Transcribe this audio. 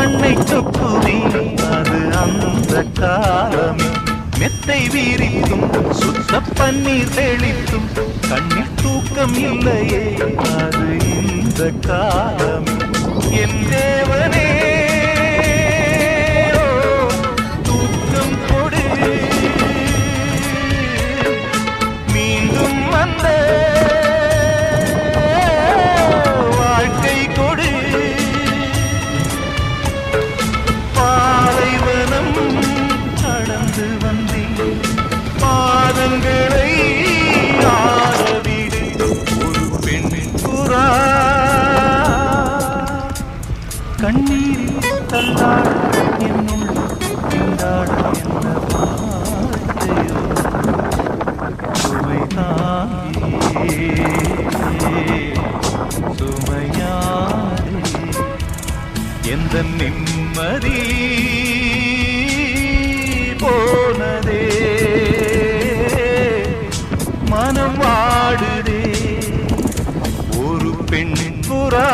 கண்ணை சொக்குமே அது அந்த காலமே மெத்தை வீரித்தும் சுத்த பன்னீர் தெளித்தும் கண்ணில் தூக்கம் இல்லையே அது இந்த காலமே என் தேவனே தூக்கம் கொடு மீண்டும் வந்த வாழ்க்கை கொடு பாலைவனம் கடந்து வந்தேன் பாதங்களை ஆடவிடு ஒரு பெண் புறா கண்ணீரில் தள்ளாட என்னுள் திண்டாட என்ன வார்த்தையோ சுமை தாங்கியே சுமையாரே எந்த நிம்மதி போனதே மனம் வாடுதே ஒரு பெண்ணின் புறா